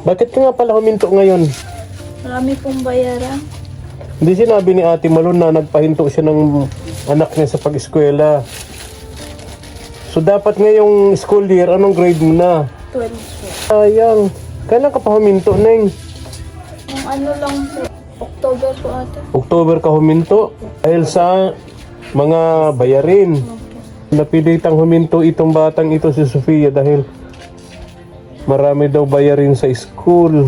Bakit ka nga pala huminto ngayon? Marami pong bayaran. Hindi sinabi ni Ate Malon na nagpahinto siya ng anak niya sa pag-eskwela. So dapat ngayong school year, anong grade mo na? 12 po. Sayang. Kailan ka pa huminto, Neng? Yung ano lang po, October po ata. October ka huminto? Dahil sa mga bayarin. Napilitang huminto itong batang ito si Sofia dahil marami daw bayarin sa school.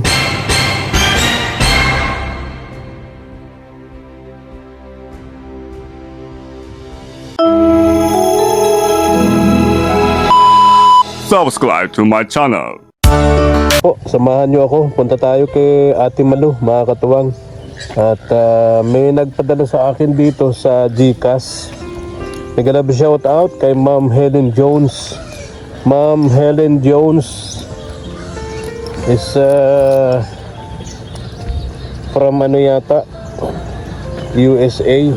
Subscribe to my channel. Po, samahan niyo ako. Punta tayo kay Ate Malu, mga katuwang. At may nagpadala sa akin dito sa GCash. Nag-love shout out kay Ma'am Helen Jones. Ma'am Helen Jones is from ano yata, USA.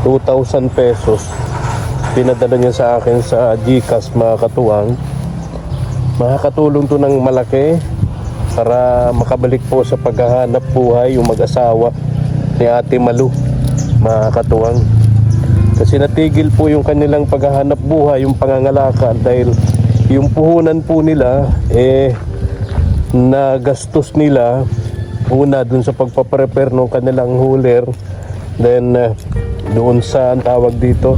2,000 pesos pinadala niya sa akin sa GCash, mga katuwang. Makakatulong to ng malaki para makabalik po sa paghahanap buhay yung mag-asawa ni Ate Malu, mga katuwang. Kasi natigil po yung kanilang paghahanap buhay, yung pangangalakal, dahil yung puhunan po nila nagastos nila una dun sa pagpaprepare ng kanilang huler, then doon sa ang tawag dito,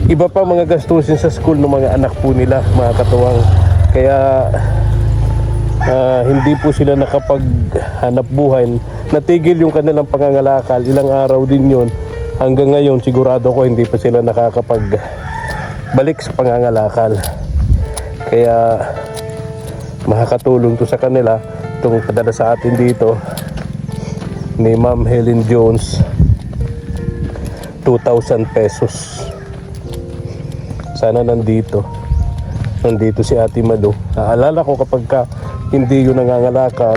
iba pa mga gastusin sa school ng mga anak po nila, mga katuwang. Kaya hindi po sila nakapaghanap buhay, natigil yung kanilang pangangalakal. Ilang araw din yun, hanggang ngayon sigurado ko hindi pa sila nakakapagbalik sa pangangalakal. Kaya makakatulong to sa kanila itong padala sa atin dito ni Ma'am Helen Jones, 2,000 pesos. Sana nandito si Ate Malu. Naalala ko kapag hindi yun nangangalakal,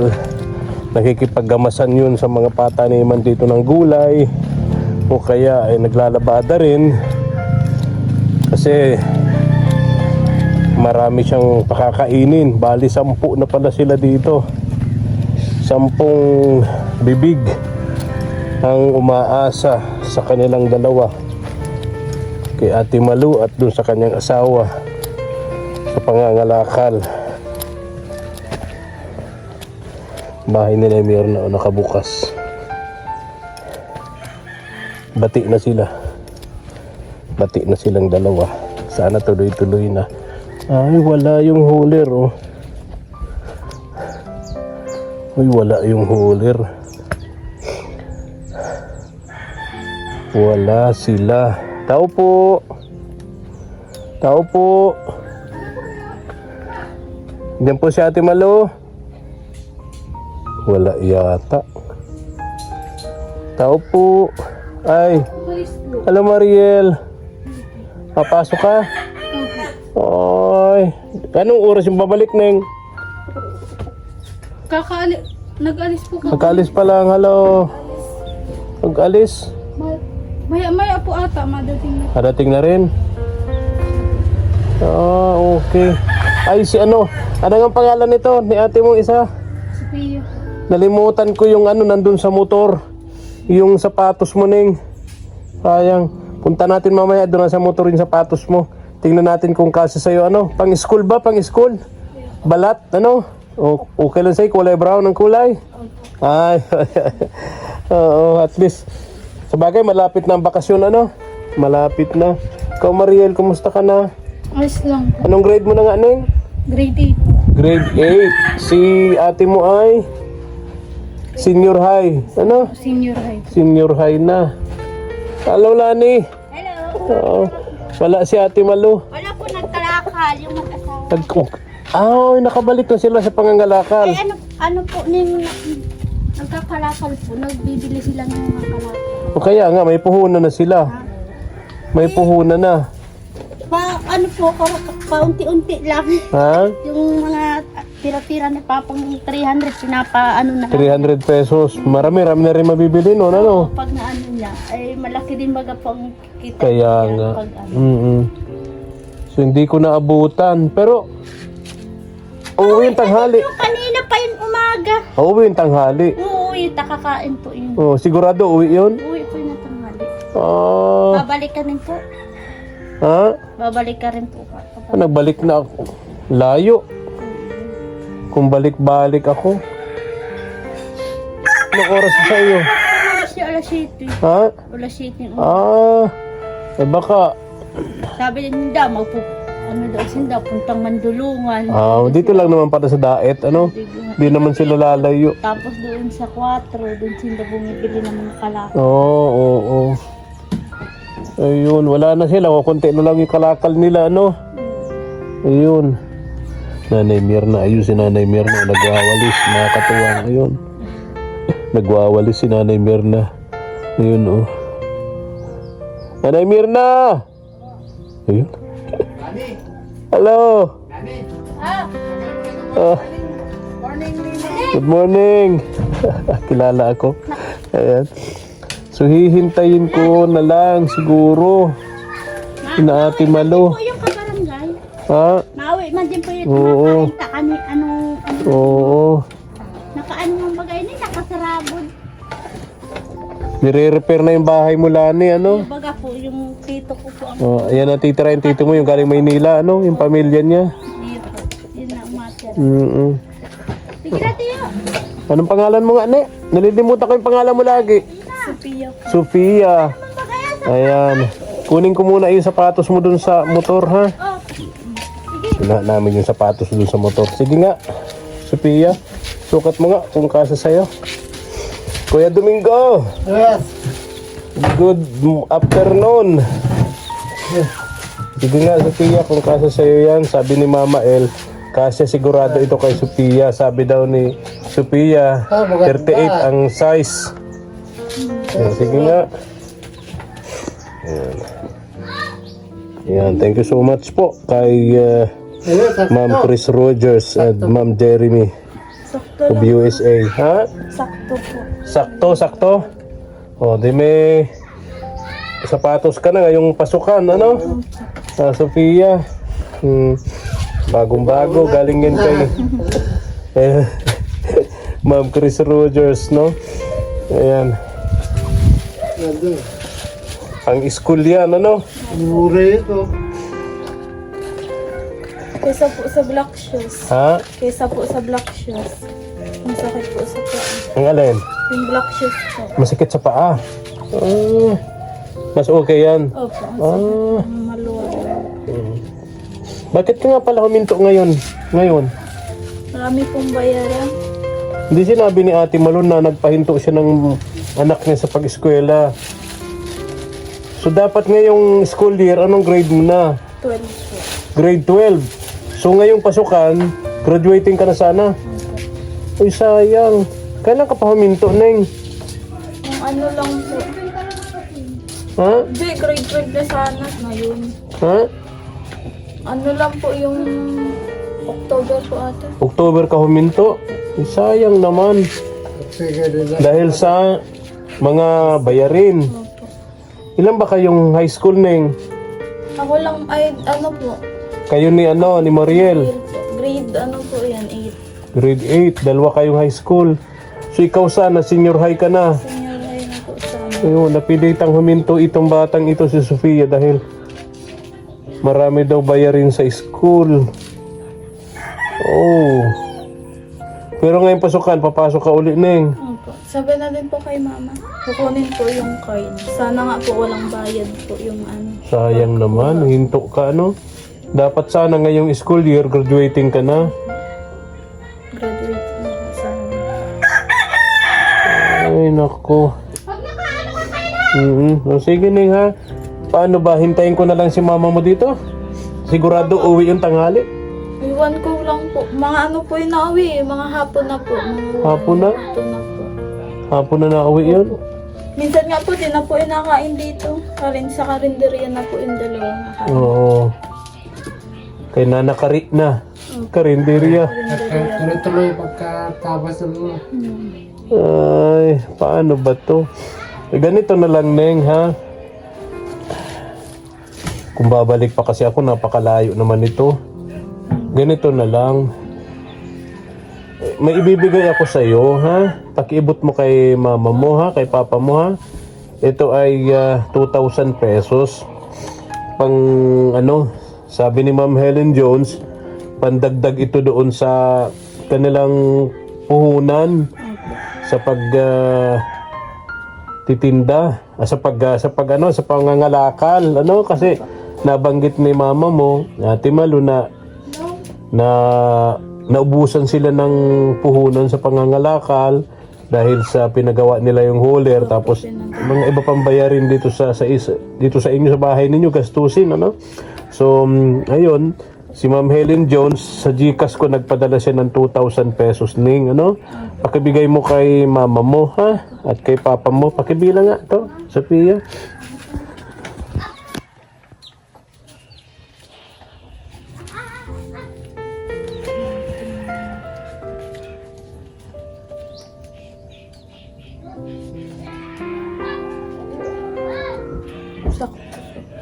nakikipaggamasan yun sa mga pataniman dito ng gulay, o kaya ay naglalabada rin kasi marami siyang pakakainin. Bali 10 na pala sila dito, 10 bibig ang umaasa sa kanilang dalawa, kay Ate Malu at dun sa kanyang asawa, sa pangangalakal. Bahay nila mayroon na nakabukas. Bati na silang dalawa. Sana tuloy-tuloy na. Ay, wala yung huler, oh. Ay, wala yung huler. Wala sila. Tao po. Diyan po si Ate Malu. Wala yata. Tao po. Ay. Hello, Mariel. Papasok ka? Ay. Anong oras yung babalik, Neng? Nag-alis po ka. Nag-alis pa lang. Hello. Nag-alis. Maya po ata, madating na. Parating na rin. Okay. Ay, si ano nga pangalan nito ni ate mong isa? Sophia. Nalimutan ko yung nandun sa motor. Yung sapatos mo, Neng. Sayang. Punta natin mamaya doon sa motor yung sapatos mo. Tingnan natin kung kasi sa'yo. Pang school ba? Pang school? Balat? Okay lang sa'yo? Kulay brown ang kulay? Ay. Oo, at least. Sabagay, malapit na ang bakasyon, Malapit na. Ikaw, Mariel, kumusta ka na? Ayos lang po. Anong grade mo na nga, Neng? Grade 8. Grade 8. Si ate mo ay senior high. Senior high. Senior high na. Hello, Lani. Hello. Wala si Ate Malu. Wala po nagkalakal yung mag-asawa. Nakabalik na sila sa pangangalakal. Ano po nagkakalakal po, nagbibili sila ng mga kalakal. O kaya nga, may puhunan na sila. May puhunan na. Paunti-unti lang. Ha? Yung mga tira-tira ni Papang 300, 300 pesos. Marami na rin mabibili noon, Pag niya, ay malaki din baga pong kita. Kaya nga. Pag Mm-mm. So hindi ko naabutan. Pero, uuwi yung tanghali. Yung kanina pa yung umaga. Uuwi yung tanghali. Uuwi, takakain po yun. Oh, sigurado uwi yun? Uuwi po yung tanghali. Ah, Babalik ka rin po. ha? Babalik ka rin po. Nagbalik na ako. Layo. Kung balik-balik ako. Anong oras sa iyo? Alas 7. Ha? Alas 7. Eh baka, Sabi nila, ano daw sila, puntang Mandulungan. dito lang naman para sa diet, ano? Di naman sila lalayo. Tapos doon sa 4, doon sila bumibili ng mga kalakal. Oo. Ayun, wala na sila. Kukunti na lang yung kalakal nila, ano? Ayun. Nanay Mirna, ayun si Nanay Mirna. Nagwawalis, mga katuwang. Ayun. Nagwawalis si Nanay Mirna. Ayun, oh. Nanay Mirna! Ayun. Hello! Ah. Good morning! Kilala ako. Ayan. So hihintayin ko na lang siguro. Ina Ate Malo. Po yung kabarangay. Ha? Nauwi man din po yung Oo. kumakain ta ano, Oo. nakaano ng bagay ni nakasarabod. Nire-repair na yung bahay mo, Lani, ano? Baga po yung tito ko po ang Oh, ayan ang titira yung tito mo, yung galing Maynila, ano? Yung pamilya niya. dito. Yun na umater. Sige na tiyo. Anong pangalan mo nga, ne? Nalilimutan ko yung pangalan mo lagi. Sophia. Sophia. Ayan. Kunin ko muna yung sapatos mo dun sa motor, ha? Oh. Sina namin yung sapatos dun sa motor. Sige nga, Sophia. Sukat mo nga kung kasa sa'yo. Kuya Domingo. Yes. Good afternoon. Sige nga, Sophia, kung kasa sa'yo yan. Sabi ni Mama El, kasya sigurado ito kay Sophia. Sabi daw ni Sophia, 38 ang size. Ayan, sige nga. Ayan. Ayan, thank you so much po kay Ma'am Chris Rogers at Ma'am Jeremy Sakto of lang. USA. Ha? Sakto po. Sakto. O, di may sapatos ka na ngayong pasukan, ano? Sophia. Bagong-bago, galing yan kay Ma'am Chris Rogers, no? Ayan. Ang school yan, ano? Mura ito. Kaysa po sa black shoes. Ha? Kaysa po sa black shoes. Ang sakit po sa paa. Ang alin? Yung black shoes po. Masikit sa paa. Mas okay yan. Opo. Ah, Maluwag. bakit ka nga pala huminto ngayon? Marami pong bayaran. Hindi sinabi ni Ate Malon na nagpahinto siya ng anak niya sa pag-eskwela. So dapat ngayong school year, anong grade mo na? 12 po. Grade 12. So ngayong pasukan, graduating ka na sana. Uy, sayang. Kailan ka pa huminto, Neng? Yung ano lang po. Ha? Hindi, grade 12 na sana ngayon. Ha? Ano lang po yung October po ate. October ka huminto? Uy, sayang naman. Sige nila. Dahil sa mga bayarin. Ilan ba kayong high school, Neng? Ako lang ay ano po. Kayo ni Mariel. Grade ano po yan, 8. Grade 8, dalawa kayong high school. So ikaw sana, senior high ka na. Senior high na po sana. Ayun, napilitang huminto itong batang ito si Sofia dahil marami daw bayarin sa school. Oh. Pero ngayon pasukan, papasok ka uli, Neng. Opo. Sabi na din po kay mama. Kukunin po yung card. Sana nga po walang bayad po yung ano. Sayang naman, hinto ka, ano? Dapat sana ngayong school year, graduating ka na. Graduate na sana. Ay, nako. O, sige, Neng, ha? Paano ba? Hintayin ko na lang si mama mo dito? Sigurado uwi yung tanghali? Iwan ko lang po. Mga ano po yung nauwi eh. Mga hapon na po. Mga Hapon na? hapon na po. Hapon na nauwi yun? Minsan nga po, di na po inakain dito. Sa karinderya na po yung dalawang nakain. Oo. Kay Nana Kari na. Karinderya. Tuloy-tuloy pagkatapos ng mga. Ay, paano ba to? Ganito na lang, Neng, ha? Kung babalik pa kasi ako, napakalayo naman ito. Ganito na lang. May ibibigay ako sa iyo, ha? Pakiibot mo kay mama mo, ha? Kay papa mo, ha? Ito ay 2,000 pesos. Pang ano, sabi ni Ma'am Helen Jones, pandagdag ito doon sa kanilang puhunan sa pag titinda, sa pangangalakal, ano, kasi nabanggit ni mama mo, Ate Malu, na naubusan sila ng puhunan sa pangangalakal dahil sa pinagawa nila yung hauler, tapos mga iba pang bayarin dito sa inyo sa bahay ninyo, gastusin, ano. So ayun, si Ma'am Helen Jones, sa GCash ko nagpadala siya ng 2,000 pesos ning, ano. Pakibigay mo kay mama mo, ha, at kay papa mo. Pakibilang nga to, Sophia. Sakto.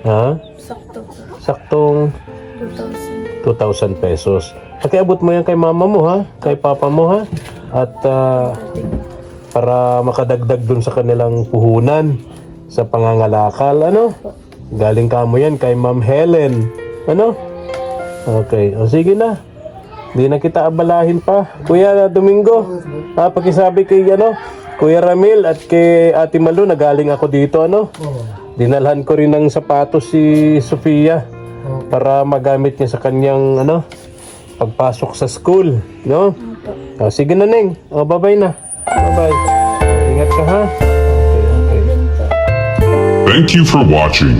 Ha? Sakto po. Saktong 2,000. 2,000 pesos. Pakiabot mo yan kay mama mo, ha? Kay papa mo, ha? At para makadagdag dun sa kanilang puhunan sa pangangalakal, ano? Galing ka mo yan kay Ma'am Helen. Ano? Okay. O sige na. Hindi na kita abalahin pa. Kuya Domingo, pakisabi kay, ano, Kuya Ramil at kay Ate Malu na galing ako dito, ano? Dinalhan ko rin ng sapatos si Sofia para magamit niya sa kanyang, ano, pagpasok sa school, no? O, sige na, Neng. O, bye-bye na. Bye-bye. Ingat ka, ha? Okay. Thank you for watching.